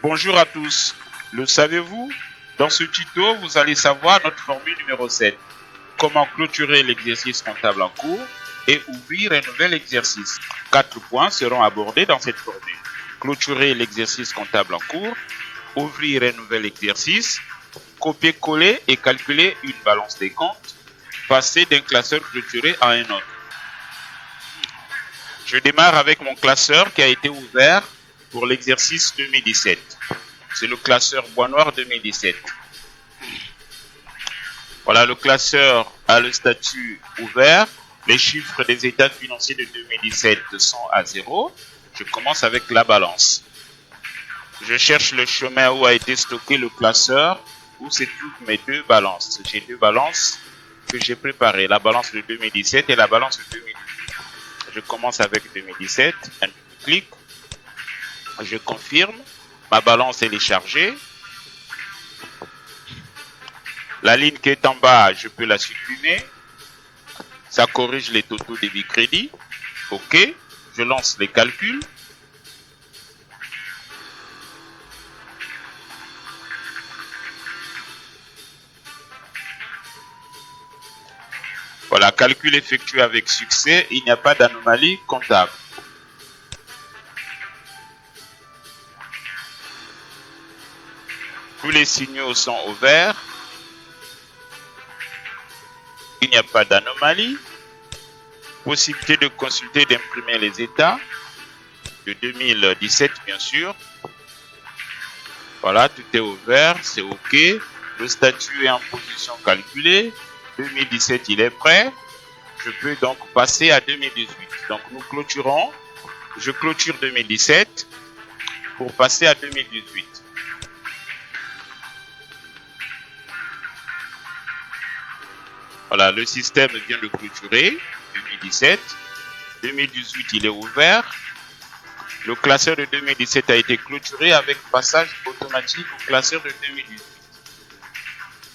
Bonjour à tous. Le savez-vous? Dans ce tuto, vous allez savoir notre formule numéro 7. Comment clôturer l'exercice comptable en cours et ouvrir un nouvel exercice. 4 points seront abordés dans cette formule. Clôturer l'exercice comptable en cours, ouvrir un nouvel exercice, copier-coller et calculer une balance des comptes, passer d'un classeur clôturé à un autre. Je démarre avec mon classeur qui a été ouvert pour l'exercice 2017. C'est le classeur Bois Noir 2017. Voilà, le classeur a le statut ouvert. Les chiffres des états financiers de 2017 sont à 0. Je commence avec la balance. Je cherche le chemin où a été stocké le classeur, où se trouvent mes deux balances. J'ai deux balances que j'ai préparées, la balance de 2017 et la balance de 2018. Je commence avec 2017, un clic, je confirme, ma balance elle est chargée. La ligne qui est en bas, je peux la supprimer. Ça corrige les totaux débit crédit. OK, je lance les calculs. Voilà, calcul effectué avec succès, il n'y a pas d'anomalie comptable. Tous les signaux sont au vert. Il n'y a pas d'anomalie. Possibilité de consulter et d'imprimer les états de 2017, bien sûr. Voilà, tout est au vert, c'est OK. Le statut est en position calculée. 2017, il est prêt. Je peux donc passer à 2018. Donc, nous clôturons. Je clôture 2017 pour passer à 2018. Voilà, le système vient de clôturer 2017. 2018, il est ouvert. Le classeur de 2017 a été clôturé avec passage automatique au classeur de 2018.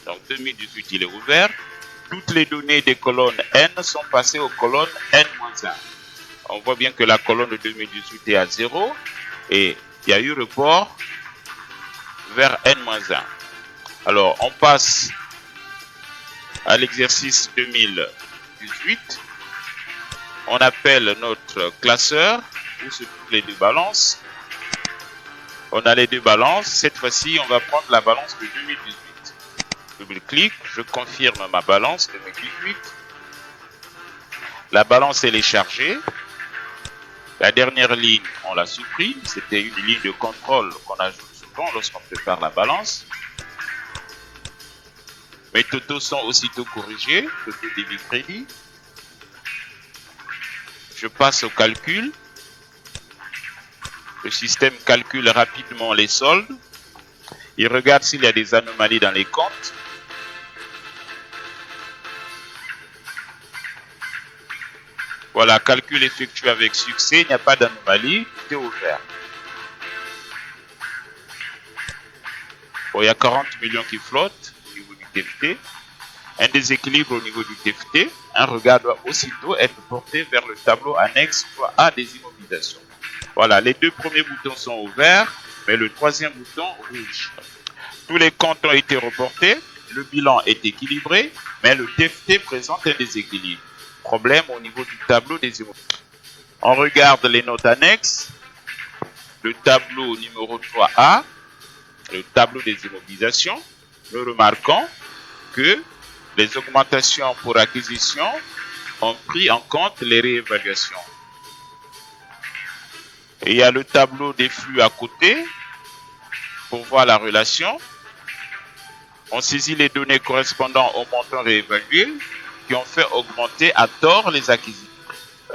Donc, 2018, il est ouvert. Toutes les données des colonnes N sont passées aux colonnes N-1. On voit bien que la colonne de 2018 est à 0 et il y a eu report vers N-1. Alors, on passe à l'exercice 2018. On appelle notre classeur où se trouvent les deux balances. On a les deux balances. Cette fois-ci, on va prendre la balance de 2018. Double-clic, je confirme ma balance 2018. La balance, elle est chargée. La dernière ligne, on la supprime. C'était une ligne de contrôle qu'on ajoute souvent lorsqu'on prépare la balance. Mes totaux sont aussitôt corrigés. Totaux débit crédit. Je passe au calcul. Le système calcule rapidement les soldes. Il regarde s'il y a des anomalies dans les comptes. Voilà, calcul effectué avec succès, il n'y a pas d'anomalie, tout est ouvert. Bon, il y a 40 millions qui flottent au niveau du TFT. Un déséquilibre au niveau du TFT. Un regard doit aussitôt être porté vers le tableau annexe 3A des immobilisations. Voilà, les deux premiers boutons sont ouverts, mais le troisième bouton rouge. Tous les comptes ont été reportés, le bilan est équilibré, mais le TFT présente un déséquilibre. Problème au niveau du tableau des immobilisations. On regarde les notes annexes, le tableau numéro 3A, le tableau des immobilisations. Nous remarquons que les augmentations pour acquisition ont pris en compte les réévaluations. Et il y a le tableau des flux à côté pour voir la relation. On saisit les données correspondant au montant réévalué qui ont fait augmenter à tort les acquisitions.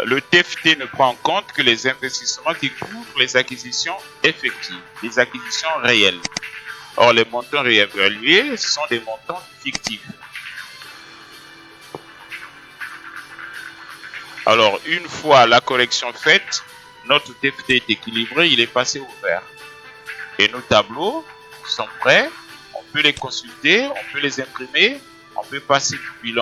Le TFT ne prend en compte que les investissements qui couvrent les acquisitions effectives, les acquisitions réelles. Or, les montants réévalués sont des montants fictifs. Alors, une fois la correction faite, notre TFT est équilibré, il est passé au vert. Et nos tableaux sont prêts, on peut les consulter, on peut les imprimer, on peut passer du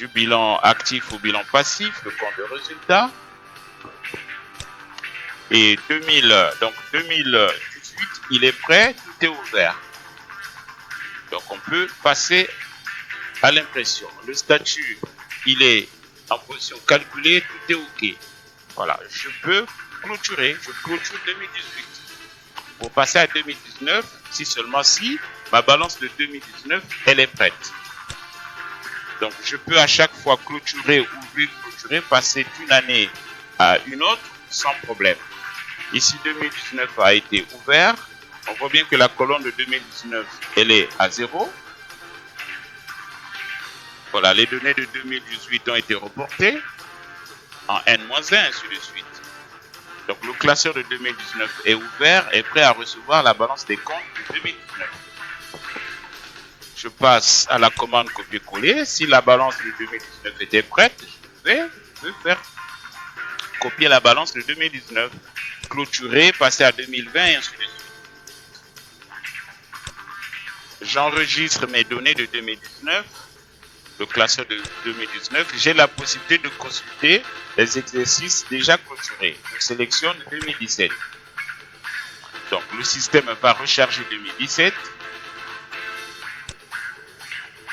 bilan actif au bilan passif, le compte de résultat. Et 2018, il est prêt, tout est ouvert. Donc on peut passer à l'impression. Le statut, il est en position calculée, tout est OK. Voilà, je peux clôturer, je clôture 2018. Pour passer à 2019, si seulement si ma balance de 2019, elle est prête. Donc je peux à chaque fois clôturer, ouvrir, clôturer, passer d'une année à une autre sans problème. Ici 2019 a été ouvert. On voit bien que la colonne de 2019, elle est à 0. Voilà, les données de 2018 ont été reportées en N-1, ainsi de suite. Donc le classeur de 2019 est ouvert et prêt à recevoir la balance des comptes de 2019. Je passe à la commande copier-coller. Si la balance de 2019 était prête, je peux faire copier la balance de 2019, clôturer, passer à 2020 et ainsi de suite. J'enregistre mes données de 2019, le classeur de 2019. J'ai la possibilité de consulter les exercices déjà clôturés. Je sélectionne 2017. Donc le système va recharger 2017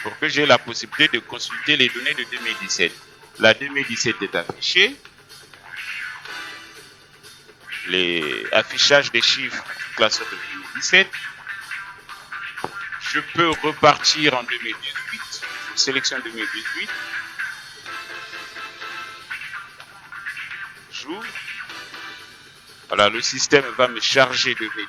pour que j'ai la possibilité de consulter les données de 2017. La 2017 est affichée. Les affichages des chiffres du classeur de 2017. Je peux repartir en 2018. Je sélectionne 2018. J'ouvre. Voilà, le système va me charger 2018.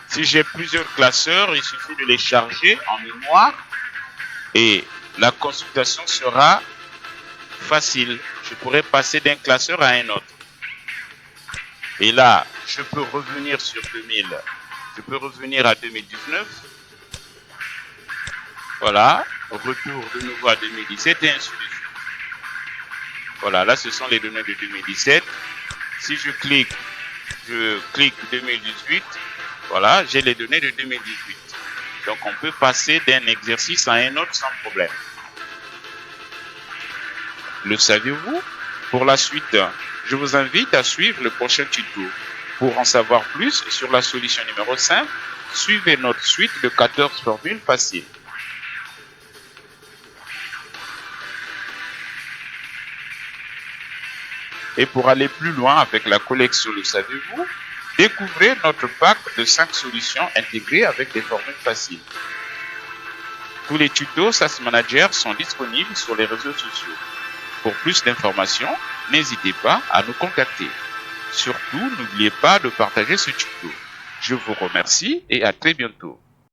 Si j'ai plusieurs classeurs, il suffit de les charger en mémoire et la consultation sera facile. Je pourrais passer d'un classeur à un autre. Et là, je peux revenir sur 2000. Je peux revenir à 2019. Voilà, retour de nouveau à 2017 et ainsi de suite. Voilà, là ce sont les données de 2017. Si je clique 2018, voilà, j'ai les données de 2018. Donc on peut passer d'un exercice à un autre sans problème. Le saviez-vous? Pour la suite, je vous invite à suivre le prochain tuto. Pour en savoir plus sur la solution numéro 5, suivez notre suite de 14 formules faciles. Et pour aller plus loin avec la collection Le Saviez-vous, découvrez notre pack de 5 solutions intégrées avec des formules faciles. Tous les tutos SAS Manager sont disponibles sur les réseaux sociaux. Pour plus d'informations, n'hésitez pas à nous contacter. Surtout, n'oubliez pas de partager ce tuto. Je vous remercie et à très bientôt.